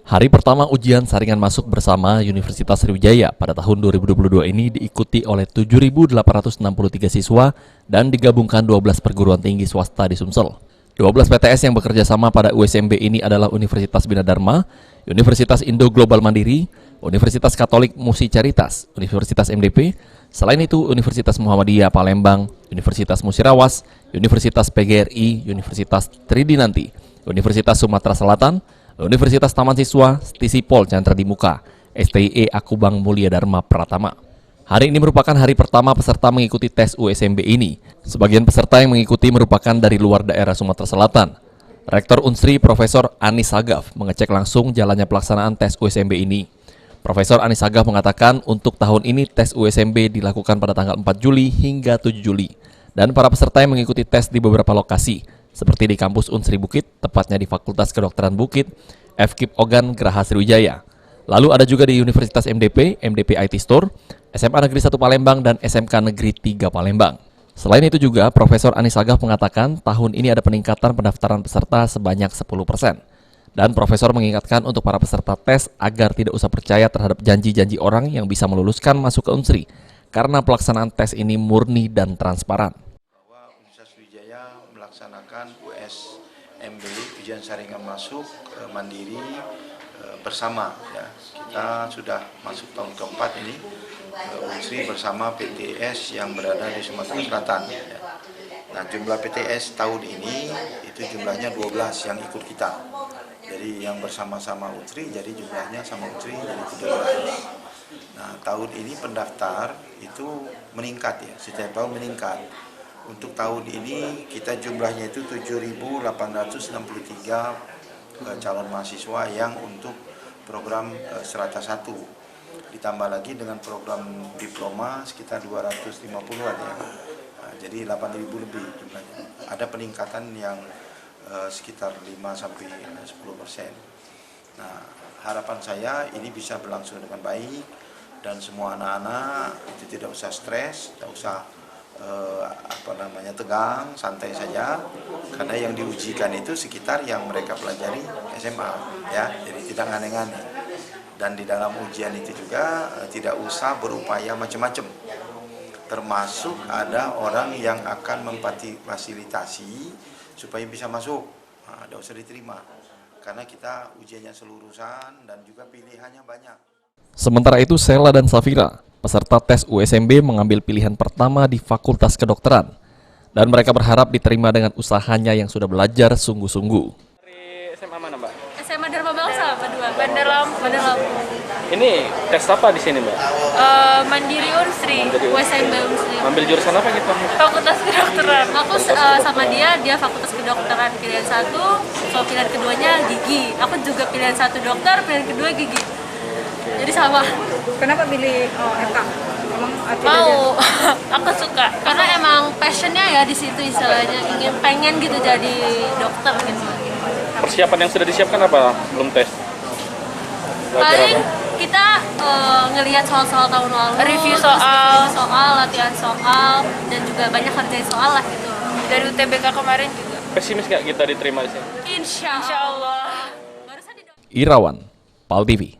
Hari pertama ujian saringan masuk bersama Universitas Sriwijaya pada tahun 2022 ini diikuti oleh 7.863 siswa dan digabungkan 12 perguruan tinggi swasta di Sumsel. 12 PTS yang bekerja sama pada USMB ini adalah Universitas Bina Dharma, Universitas Indo Global Mandiri, Universitas Katolik Musi Caritas, Universitas MDP, selain itu Universitas Muhammadiyah Palembang, Universitas Musirawas, Universitas PGRI, Universitas Tridinanti, Universitas Sumatera Selatan, Universitas Taman Siswa, Stisipol Chandra di Muka, STIE Akubang Mulia Dharma Pratama. Hari ini merupakan hari pertama peserta mengikuti tes USMB ini. Sebagian peserta yang mengikuti merupakan dari luar daerah Sumatera Selatan. Rektor Unsri Profesor Anis Sagaf mengecek langsung jalannya pelaksanaan tes USMB ini. Profesor Anis Sagaf mengatakan untuk tahun ini tes USMB dilakukan pada tanggal 4 Juli hingga 7 Juli. Dan para peserta yang mengikuti tes di beberapa lokasi, seperti di kampus Unsri Bukit, tepatnya di Fakultas Kedokteran Bukit, FKIP Ogan Graha Sriwijaya. Lalu ada juga di Universitas MDP, MDP IT Store, SMA Negeri 1 Palembang, dan SMK Negeri 3 Palembang. Selain itu juga, Profesor Anis Sagaf mengatakan tahun ini ada peningkatan pendaftaran peserta sebanyak 10%. Dan Profesor mengingatkan untuk para peserta tes agar tidak usah percaya terhadap janji-janji orang yang bisa meluluskan masuk ke Unsri, karena pelaksanaan tes ini murni dan transparan. Melaksanakan USMB, ujian saringan masuk mandiri bersama ya. Kita sudah masuk tahun keempat ini Unsri bersama PTS yang berada di Sumatera Selatan ya. Nah, jumlah PTS tahun ini itu jumlahnya 12 yang ikut kita. Jadi yang bersama-sama Unsri jadi jumlahnya sama Unsri jadi 13. Nah, tahun ini pendaftar itu meningkat ya, setiap tahun meningkat. Untuk tahun ini kita jumlahnya itu 7.863 calon mahasiswa yang untuk program Strata 1. Ditambah lagi dengan program diploma sekitar 250-an ya. Nah, jadi 8.000 lebih jumlahnya. Ada peningkatan yang sekitar 5-10%. Nah, harapan saya ini bisa berlangsung dengan baik dan semua anak-anak itu tidak usah stres, tidak usah tegang, santai saja, karena yang diujikan itu sekitar yang mereka pelajari SMA ya, jadi tidak aneh-aneh. Dan di dalam ujian itu juga tidak usah berupaya macam-macam, termasuk ada orang yang akan memfasilitasi supaya bisa masuk, tidak usah diterima karena kita ujiannya seluruhan dan juga pilihannya banyak. Sementara itu, Sela dan Safira, peserta tes USMB, mengambil pilihan pertama di Fakultas Kedokteran. Dan mereka berharap diterima dengan usahanya yang sudah belajar sungguh-sungguh. Dari SMA mana, Mbak? SMA Dharma Bangsa, Bandar Lampung. Ini tes apa di sini, Mbak? Mandiri Unsri, USMB Unsri. Ambil jurusan apa gitu? Fakultas Kedokteran. Aku sama dia Fakultas Kedokteran pilihan 1, so pilihan keduanya gigi. Aku juga pilihan 1 dokter, pilihan kedua gigi. Jadi sama. Kenapa pilih FK? Mau, aku suka karena emang passionnya ya di situ, istilahnya pengen gitu jadi dokter gitu. Persiapan yang sudah disiapkan apa? Belum tes? Paling kita ngelihat soal-soal tahun lalu, review soal, latihan soal, dan juga banyak kerjain soal lah gitu. Dari UTBK kemarin juga. Pesimis nggak kita diterima di sini? Insya Allah. Irawan, PAL TV.